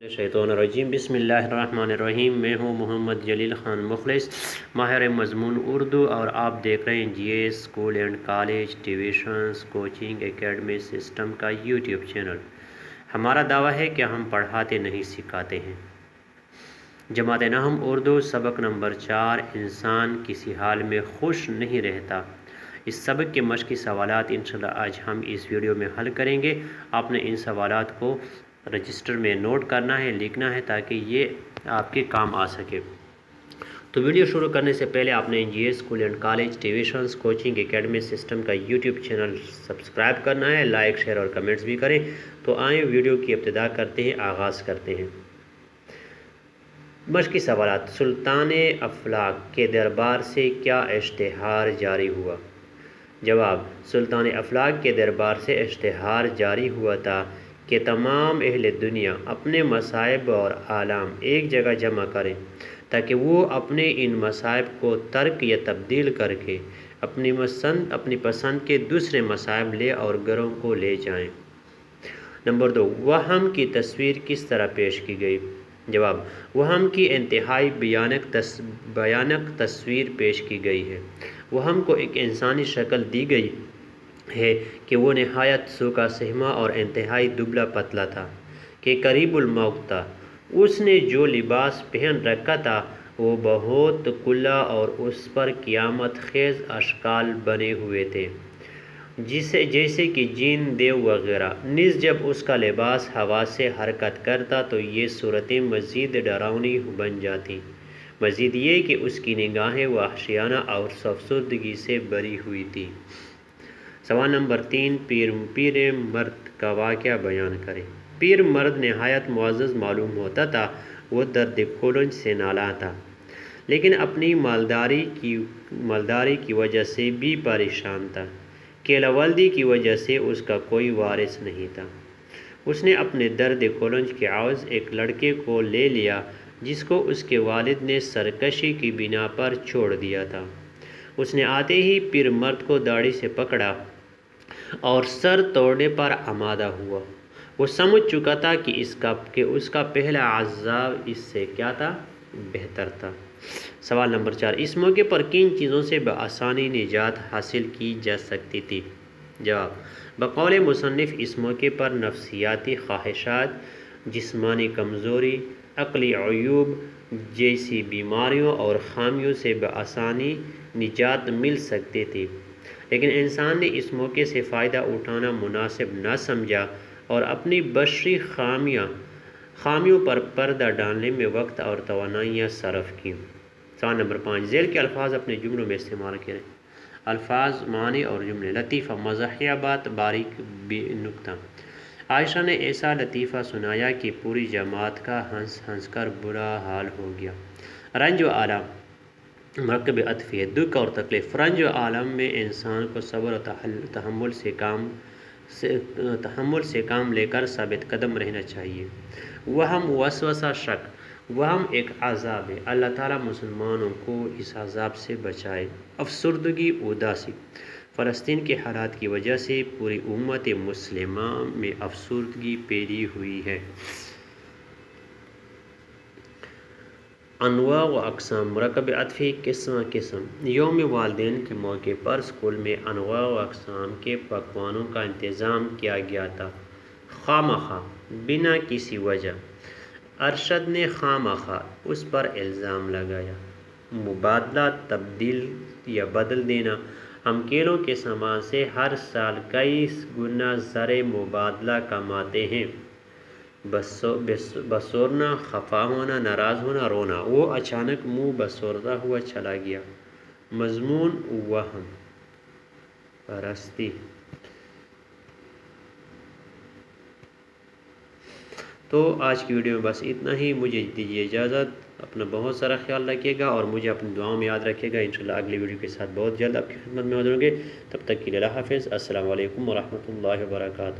شیطان الرجیم بسم اللہ الرحمن الرحیم۔ میں ہوں محمد جلیل خان مخلص، ماہر مضمون اردو، اور آپ دیکھ رہے ہیں G S school and college tuitions coaching academy system کا یوٹیوب چینل۔ ہمارا دعویٰ ہے کہ ہم پڑھاتے نہیں سکھاتے ہیں۔ جماعت نحو اردو سبق نمبر 4، انسان کسی حال میں خوش نہیں رہتا۔ اس سبق کے مشقی سوالات انشاءاللہ آج ہم اس ویڈیو میں حل کریں گے۔ آپ نے ان سوالات کو رجسٹر میں نوٹ کرنا ہے، لکھنا ہے، تاکہ یہ آپ کے کام آ سکے۔ تو ویڈیو شروع کرنے سے پہلے آپ نے G S school and college tuitions coaching academy system کا یوٹیوب چینل سبسکرائب کرنا ہے، لائک شیئر اور کمنٹس بھی کریں۔ تو آئیں ویڈیو کی ابتدا کرتے ہیں، آغاز کرتے ہیں۔ مشقی سوالات: سلطان افلاک کے دربار سے کیا اشتہار جاری ہوا؟ جواب: سلطان افلاک کے دربار سے اشتہار جاری ہوا تھا کہ تمام اہل دنیا اپنے مصائب اور آلام ایک جگہ جمع کریں، تاکہ وہ اپنے ان مصائب کو ترک یا تبدیل کر کے اپنی پسند کے دوسرے مصائب لے اور گھروں کو لے جائیں۔ نمبر 2، وہم کی تصویر کس طرح پیش کی گئی؟ جواب: وہم کی انتہائی بھیانک تصویر پیش کی گئی ہے۔ وہم کو ایک انسانی شکل دی گئی ہے کہ وہ نہایت سوکھا سہما اور انتہائی دبلا پتلا تھا، کہ قریب الموت تھا۔ اس نے جو لباس پہن رکھا تھا وہ بہت کھلا اور اس پر قیامت خیز اشکال بنے ہوئے تھے، جیسے کہ جن، دیو وغیرہ۔ نیز جب اس کا لباس ہوا سے حرکت کرتا تو یہ صورتیں مزید ڈراؤنی بن جاتی، مزید یہ کہ اس کی نگاہیں وحشیانہ اور افسردگی سے بھری ہوئی تھیں۔ سوال نمبر 3، پیر مرد کا واقعہ بیان کریں۔ پیر مرد نہایت معزز معلوم ہوتا تھا۔ وہ درد کولنج سے نالاں تھا، لیکن اپنی مالداری کی وجہ سے بھی پریشان تھا۔ کیلا ولدی کی وجہ سے اس کا کوئی وارث نہیں تھا۔ اس نے اپنے درد کولنج کے عوض ایک لڑکے کو لے لیا، جس کو اس کے والد نے سرکشی کی بنا پر چھوڑ دیا تھا۔ اس نے آتے ہی پیر مرد کو داڑھی سے پکڑا اور سر توڑنے پر آمادہ ہوا۔ وہ سمجھ چکا تھا کہ اس کا پہلا عذاب اس سے کیا تھا؟ بہتر تھا۔ سوال نمبر 4، اس موقع پر کن چیزوں سے بآسانی نجات حاصل کی جا سکتی تھی؟ جواب: بقول مصنف اس موقع پر نفسیاتی خواہشات، جسمانی کمزوری، عقلی عیوب جیسی بیماریوں اور خامیوں سے بآسانی نجات مل سکتی تھی، لیکن انسان نے اس موقع سے فائدہ اٹھانا مناسب نہ سمجھا اور اپنی بشری خامیوں پر پردہ ڈالنے میں وقت اور توانائیاں صرف کیں۔ سوال نمبر 5، ذیل کے الفاظ اپنے جملوں میں استعمال کریں۔ الفاظ، معنی اور جملے۔ لطیفہ، مزاحیہ بات، باریک نکتہ۔ عائشہ نے ایسا لطیفہ سنایا کہ پوری جماعت کا ہنس ہنس کر برا حال ہو گیا۔ رنج و آلام، مرکب عطفی ہے، دکھ اور تکلیف۔ رنج و آلام میں انسان کو صبر و تحمل سے کام لے کر ثابت قدم رہنا چاہیے۔ وہم، وسوسہ، شک۔ وہم ایک عذاب ہے، اللہ تعالیٰ مسلمانوں کو اس عذاب سے بچائے۔ افسردگی، اداسی۔ فلسطین کے حالات کی وجہ سے پوری امت مسلمہ میں افسردگی پھیلی ہوئی ہے۔ انواع و اقسام، مرکب عطفی، قسم۔ یوم والدین کے موقع پر اسکول میں انواع و اقسام کے پکوانوں کا انتظام کیا گیا تھا۔ خواہ بنا کسی وجہ۔ ارشد نے خواہ مخواہ اس پر الزام لگایا۔ مبادلہ، تبدیل یا بدل دینا۔ ہم کھیلوں کے سامان سے ہر سال کئی گنا زر مبادلہ کماتے ہیں۔ بسورنا، خفا ہونا، ناراض ہونا، رونا۔ وہ اچانک منہ بسورتا ہوا چلا گیا۔ مضمون، وہم پرستی۔ تو آج کی ویڈیو میں بس اتنا ہی۔ مجھے دیجیے اجازت۔ اپنا بہت سارا خیال رکھیے گا اور مجھے اپنی دعاؤں میں یاد رکھیے گا۔ انشاءاللہ اگلی ویڈیو کے ساتھ بہت جلد آپ کی خدمت میں حاضر ہوں گے۔ تب تک کے لیے اللہ حافظ۔ السلام علیکم ورحمۃ اللہ وبرکاتہ۔